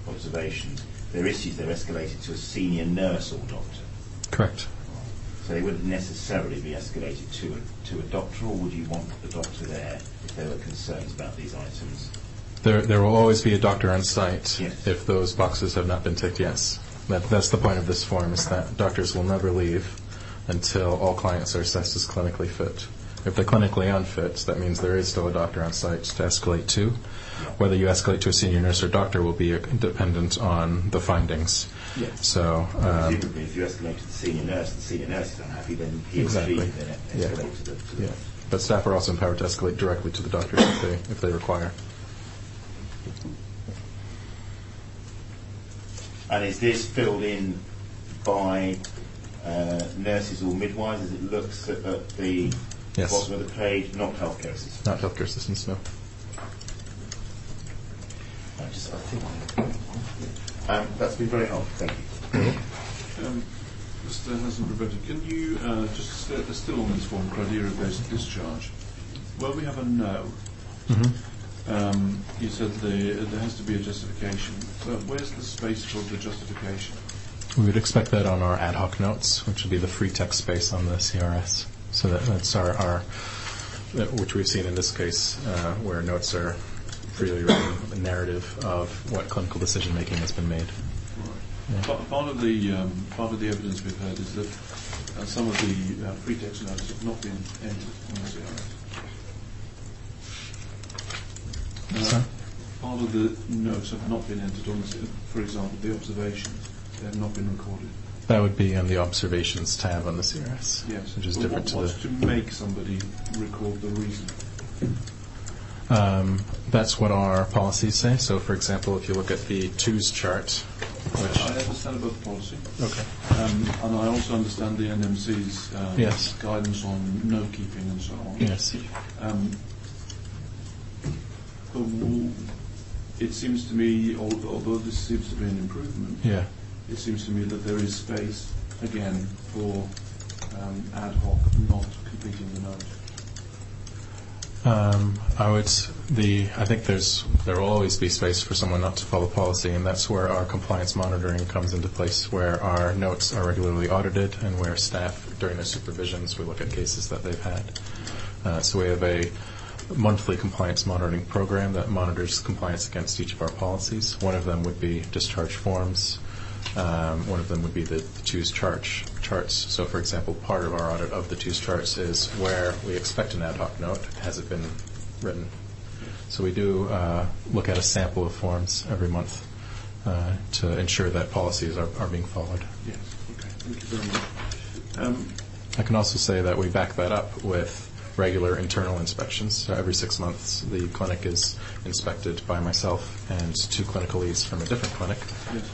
observations, their issues, they're escalated to a senior nurse or doctor. Correct. So they wouldn't necessarily be escalated to a doctor, or would you want the doctor there if there were concerns about these items? There will always be a doctor on site. Yes. If those boxes have not been ticked, yes. That's the point of this form, is that doctors will never leave until all clients are assessed as clinically fit. If they're clinically unfit, that means there is still a doctor on site to escalate to. Whether you escalate to a senior nurse or doctor will be dependent on the findings. Yes. So, presumably, if you escalate to the senior nurse is unhappy, then he or she then escalate to the doctor. But staff are also empowered to escalate directly to the doctor if they require. And is this filled in by nurses or midwives as it looks at the Yes. bottom of the page? Not healthcare assistants? Not healthcare assistants, no. That's been very helpful, thank you. Mr. Hansen-Roberta, can you just still on this form, criteria-based discharge, where we have a no, you said there has to be a justification, but where's the space for the justification? We would expect that on our ad hoc notes, which would be the free text space on the CRS. So that's our which we've seen in this case, where notes are freely written, a narrative of what clinical decision making has been made. Right. Yeah. Part of the evidence we've heard is that some of the free text notes have not been entered on the CRS. Part of the notes have not been entered on the CRS. For example, the observations, they have not been recorded. That would be on the observations tab on the CRS, yes, which is different what's to make somebody record the reason? That's what our policies say. So, for example, if you look at the twos chart, which I understand about the policy. Okay. And I also understand the NMC's yes. guidance on note keeping and so on. Yes. But it seems to me, although this seems to be an improvement, yeah. It seems to me that there is space again for ad hoc not completing the note. I think there will always be space for someone not to follow policy, and that's where our compliance monitoring comes into place, where our notes are regularly audited and where staff, during their supervisions, we look at cases that they've had. So we have a monthly compliance monitoring program that monitors compliance against each of our policies. One of them would be discharge forms. One of them would be the TWO's charts. So, for example, part of our audit of the TWO's charts is where we expect an ad hoc note. Has it been written? So we do look at a sample of forms every month to ensure that policies are being followed. Yes. Okay. Thank you very much. I can also say that we back that up with regular internal inspections. So every 6 months, the clinic is inspected by myself and 2 clinical leads from a different clinic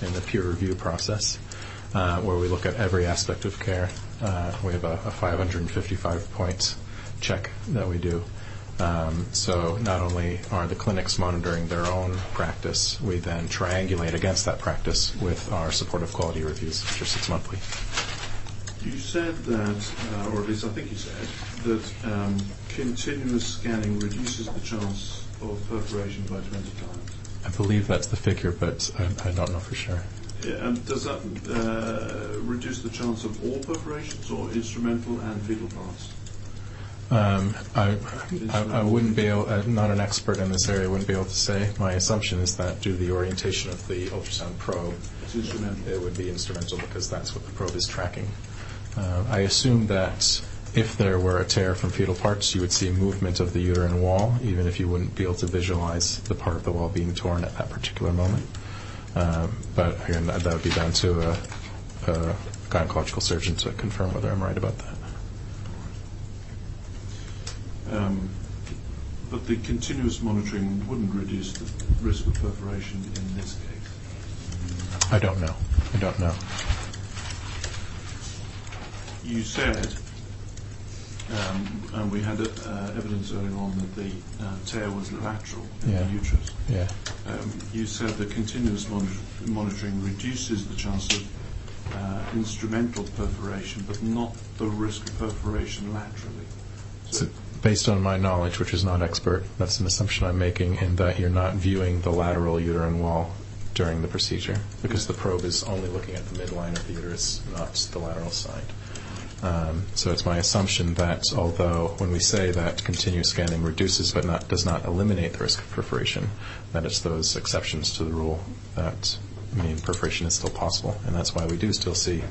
in the peer review process, where we look at every aspect of care. We have a 555-point check that we do. So not only are the clinics monitoring their own practice, we then triangulate against that practice with our supportive quality reviews, which are 6 monthly. You said that, or at least I think you said, that continuous scanning reduces the chance of perforation by 20 times. I believe that's the figure, but I don't know for sure. Yeah, and does that reduce the chance of all perforations or instrumental and fetal parts? I wouldn't be able, not an expert in this area, wouldn't be able to say. My assumption is that due to the orientation of the ultrasound probe, it's instrumental. It would be instrumental because that's what the probe is tracking. I assume that if there were a tear from fetal parts, you would see movement of the uterine wall, even if you wouldn't be able to visualize the part of the wall being torn at that particular moment. But again, that would be down to a gynecological surgeon to confirm whether I'm right about that. But the continuous monitoring wouldn't reduce the risk of perforation in this case? I don't know. You said, and we had evidence earlier on that the tear was lateral in the uterus. Yeah. You said that continuous monitoring reduces the chance of instrumental perforation, but not the risk of perforation laterally. So based on my knowledge, which is not expert, that's an assumption I'm making, in that you're not viewing the lateral uterine wall during the procedure, because the probe is only looking at the midline of the uterus, not the lateral side. So it's my assumption that although when we say that continuous scanning reduces but does not eliminate the risk of perforation, that it's those exceptions to the rule that mean perforation is still possible, and that's why we do still see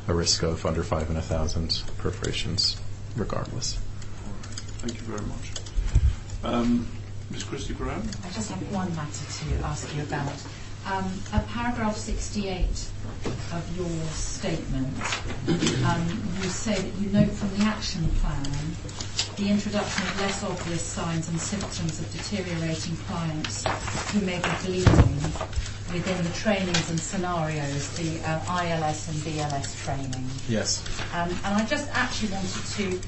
a risk of under 5 in 1,000 perforations regardless. All right. Thank you very much. Ms. Christy Brown? I just have one matter to ask you about. At paragraph 68 of your statement, you say that you note from the action plan the introduction of less obvious signs and symptoms of deteriorating clients who may be bleeding within the trainings and scenarios, the ILS and BLS training. Yes. And I just actually wanted to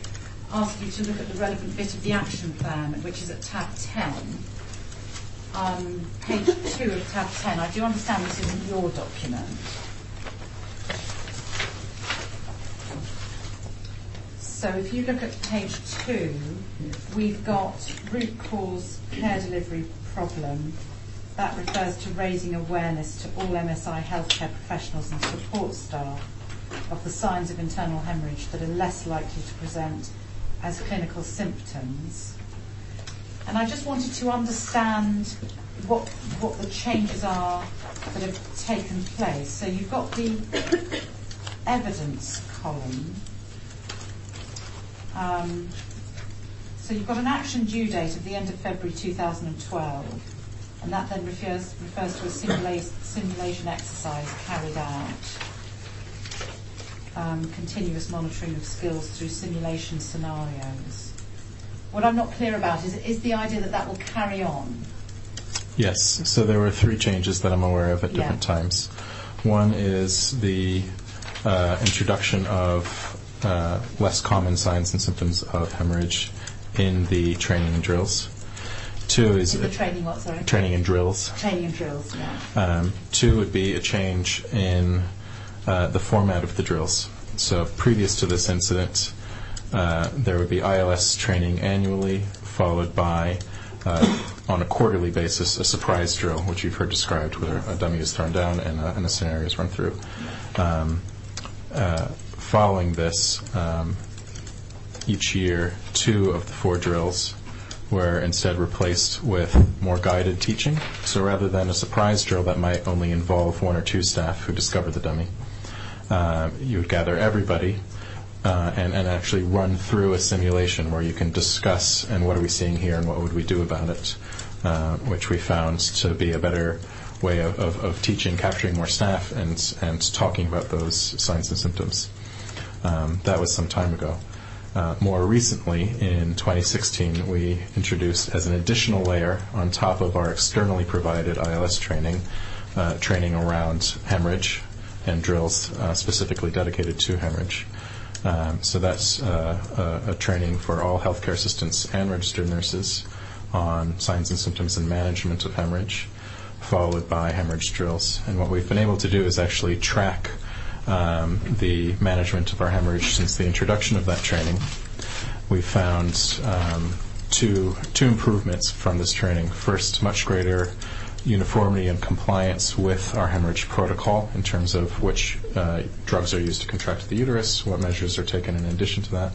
ask you to look at the relevant bit of the action plan, which is at tab 10. Page 2 of tab 10. I do understand this isn't your document. So if you look at page 2, we've got root cause care delivery problem. That refers to raising awareness to all MSI healthcare professionals and support staff of the signs of internal hemorrhage that are less likely to present as clinical symptoms. And I just wanted to understand what the changes are that have taken place. So you've got the evidence column. So you've got an action due date of the end of February 2012, and that then refers to a simulation exercise carried out. Continuous monitoring of skills through simulation scenarios. What I'm not clear about is the idea that will carry on. Yes, so there were 3 changes that I'm aware of at different times. One is the introduction of less common signs and symptoms of hemorrhage in the training and drills. 2 is... the training what, sorry? Training and drills. Training and drills, yeah. 2 would be a change in the format of the drills. So previous to this incident, there would be ILS training annually, followed by, on a quarterly basis, a surprise drill, which you've heard described, where a dummy is thrown down and a scenario is run through. Following this, each year, 2 of the 4 drills were instead replaced with more guided teaching. So rather than a surprise drill that might only involve 1 or 2 staff who discover the dummy, you would gather everybody and actually run through a simulation where you can discuss and what are we seeing here and what would we do about it, which we found to be a better way of teaching, capturing more staff and talking about those signs and symptoms. That was some time ago. More recently, in 2016, we introduced as an additional layer on top of our externally provided ILS training, training around hemorrhage and drills specifically dedicated to hemorrhage. So that's a training for all healthcare assistants and registered nurses on signs and symptoms and management of hemorrhage, followed by hemorrhage drills. And what we've been able to do is actually track the management of our hemorrhage since the introduction of that training. We found two improvements from this training. First, much greater uniformity and compliance with our hemorrhage protocol in terms of which drugs are used to contract the uterus, what measures are taken in addition to that.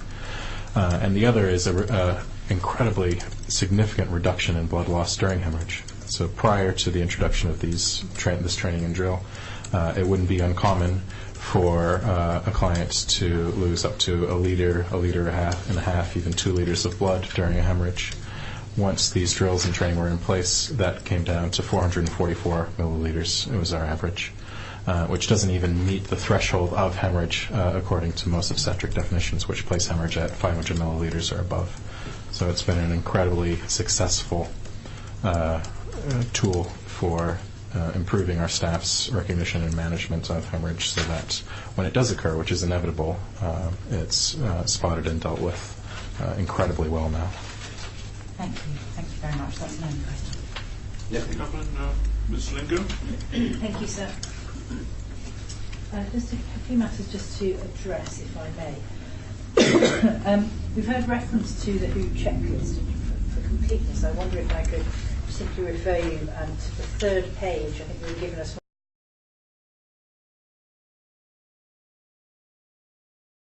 And the other is an incredibly significant reduction in blood loss during hemorrhage. So prior to the introduction of this training and drill, it wouldn't be uncommon for a client to lose up to a liter and a half, even 2 liters of blood during a hemorrhage. Once these drills and training were in place, that came down to 444 milliliters. It was our average, which doesn't even meet the threshold of hemorrhage according to most obstetric definitions, which place hemorrhage at 500 milliliters or above. So it's been an incredibly successful tool for improving our staff's recognition and management of hemorrhage so that when it does occur, which is inevitable, it's spotted and dealt with incredibly well now. Thank you. Thank you very much. That's my only question. Yeah. Ms. Lingo? Thank you, sir. Just a few matters just to address, if I may. We've heard reference to the WHO checklist for completeness. I wonder if I could simply refer you to the 3rd page. I think we were given us